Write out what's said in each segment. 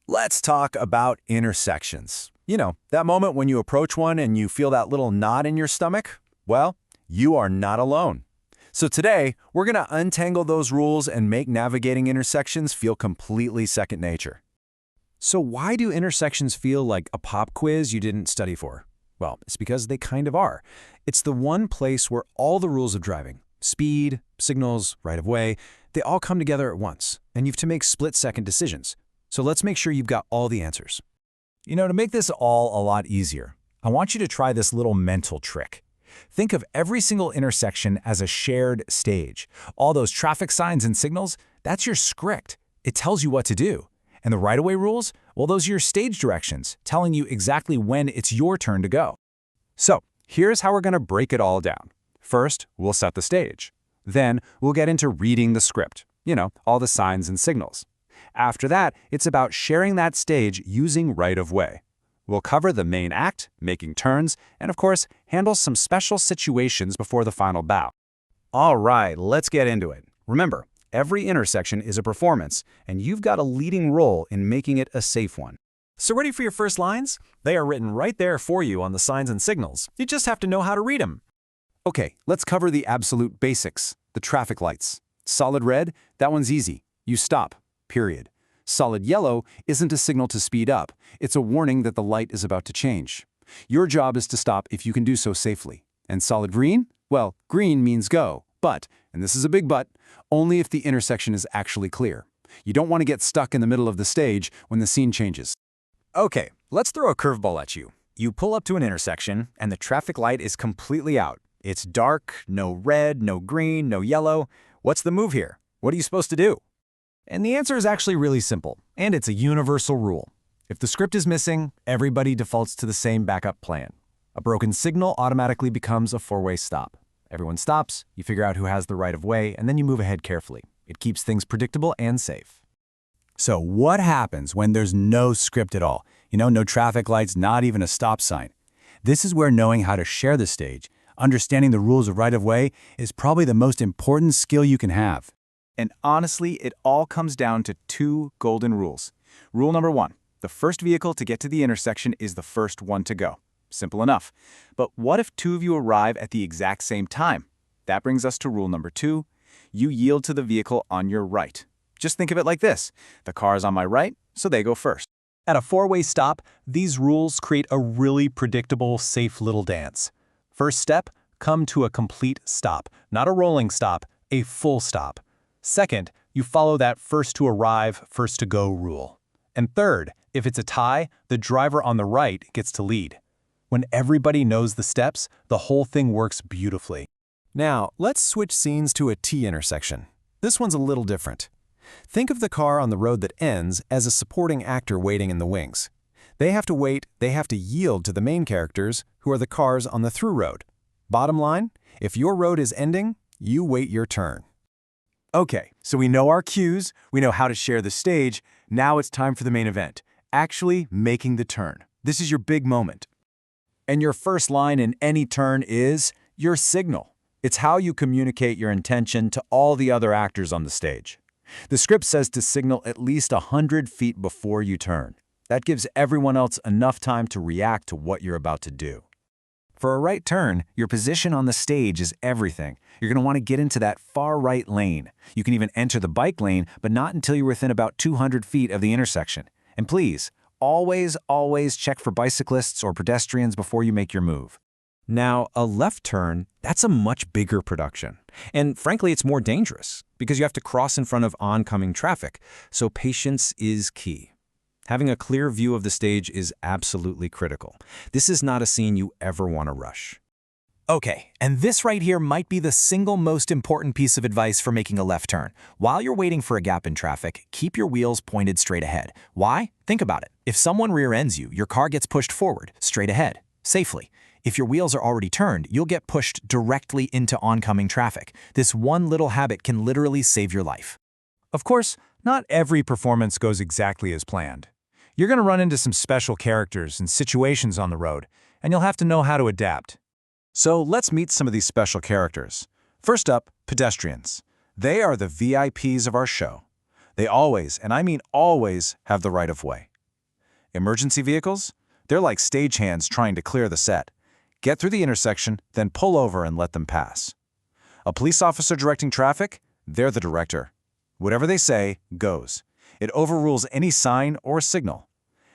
Let's talk about intersections. You know, that moment when you approach one and you feel that little knot in your stomach? Well, you are not alone. So today, we're going to untangle those rules and make navigating intersections feel completely second nature. So why do intersections feel like a pop quiz you didn't study for? Well, it's because they kind of are. It's the one place where all the rules of driving, speed, signals, right-of-way, they all come together at once, and you have to make split-second decisions. So let's make sure you've got all the answers. You know, to make this all a lot easier, I want you to try this little mental trick. Think of every single intersection as a shared stage. All those traffic signs and signals, that's your script. It tells you what to do. And the right-of-way rules, well, those are your stage directions, telling you exactly when it's your turn to go. So here's how we're going to break it all down. First, we'll set the stage. Then we'll get into reading the script, all the signs and signals. After that, it's about sharing that stage using right-of-way. We'll cover the main act, making turns, and of course, handle some special situations before the final bow. All right, let's get into it. Remember, every intersection is a performance, and you've got a leading role in making it a safe one. So ready for your first lines? They are written right there for you on the signs and signals. You just have to know how to read them. Okay, let's cover the absolute basics, the traffic lights. Solid red, that one's easy. You stop, period. Solid yellow isn't a signal to speed up. It's a warning that the light is about to change. Your job is to stop if you can do so safely. And solid green? Well, green means go, but, and this is a big but, only if the intersection is actually clear. You don't want to get stuck in the middle of the stage when the scene changes. Okay, let's throw a curveball at you. You pull up to an intersection, and the traffic light is completely out. It's dark, no red, no green, no yellow. What's the move here? What are you supposed to do? And the answer is actually really simple, and it's a universal rule. If the script is missing, everybody defaults to the same backup plan. A broken signal automatically becomes a four-way stop. Everyone stops, you figure out who has the right-of-way, and then you move ahead carefully. It keeps things predictable and safe. So what happens when there's no script at all? No traffic lights, not even a stop sign. This is where knowing how to share the stage, understanding the rules of right-of-way, is probably the most important skill you can have. And honestly, it all comes down to two golden rules. Rule number one, the first vehicle to get to the intersection is the first one to go. Simple enough. But what if two of you arrive at the exact same time? That brings us to rule number two. You yield to the vehicle on your right. Just think of it like this. The car is on my right, so they go first. At a four-way stop, these rules create a really predictable, safe little dance. First step, come to a complete stop. Not a rolling stop, a full stop. Second, you follow that first to arrive, first to go rule. And third, if it's a tie, the driver on the right gets to lead. When everybody knows the steps, the whole thing works beautifully. Now, let's switch scenes to a T intersection. This one's a little different. Think of the car on the road that ends as a supporting actor waiting in the wings. They have to wait, they have to yield to the main characters, who are the cars on the through road. Bottom line, if your road is ending, you wait your turn. Okay, so we know our cues, we know how to share the stage. Now it's time for the main event, actually making the turn. This is your big moment. And your first line in any turn is your signal. It's how you communicate your intention to all the other actors on the stage. The script says to signal at least 100 feet before you turn. That gives everyone else enough time to react to what you're about to do. For a right turn, your position on the stage is everything. You're going to want to get into that far right lane. You can even enter the bike lane, but not until you're within about 200 feet of the intersection. And please, always check for bicyclists or pedestrians before you make your move. Now, a left turn, that's a much bigger production. And frankly, it's more dangerous because you have to cross in front of oncoming traffic. So patience is key. Having a clear view of the stage is absolutely critical. This is not a scene you ever want to rush. Okay, and this right here might be the single most important piece of advice for making a left turn. While you're waiting for a gap in traffic, keep your wheels pointed straight ahead. Why? Think about it. If someone rear-ends you, your car gets pushed forward, straight ahead, safely. If your wheels are already turned, you'll get pushed directly into oncoming traffic. This one little habit can literally save your life. Of course, not every performance goes exactly as planned. You're going to run into some special characters and situations on the road, and you'll have to know how to adapt. So let's meet some of these special characters. First up, pedestrians. They are the VIPs of our show. They always, and I mean always, have the right of way. Emergency vehicles? They're like stagehands trying to clear the set. Get through the intersection, then pull over and let them pass. A police officer directing traffic? They're the director. Whatever they say, goes. It overrules any sign or signal.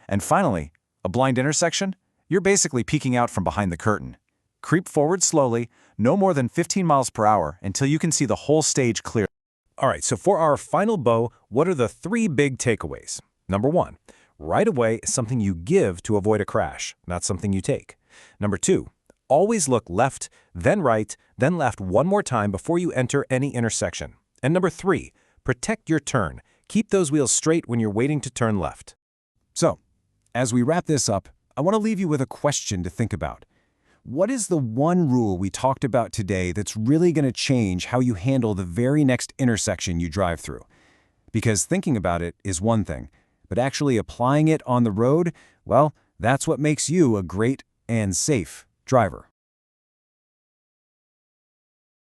And finally, a blind intersection? You're basically peeking out from behind the curtain. Creep forward slowly, no more than 15 miles per hour, until you can see the whole stage clear. All right, so for our final bow, what are the 3 big takeaways? Number 1, right-of-way is something you give to avoid a crash, not something you take. Number 2, always look left, then right, then left one more time before you enter any intersection. And number 3, protect your turn. Keep those wheels straight when you're waiting to turn left. So, as we wrap this up, I want to leave you with a question to think about. What is the one rule we talked about today that's really going to change how you handle the very next intersection you drive through? Because thinking about it is one thing, but actually applying it on the road, well, that's what makes you a great and safe driver.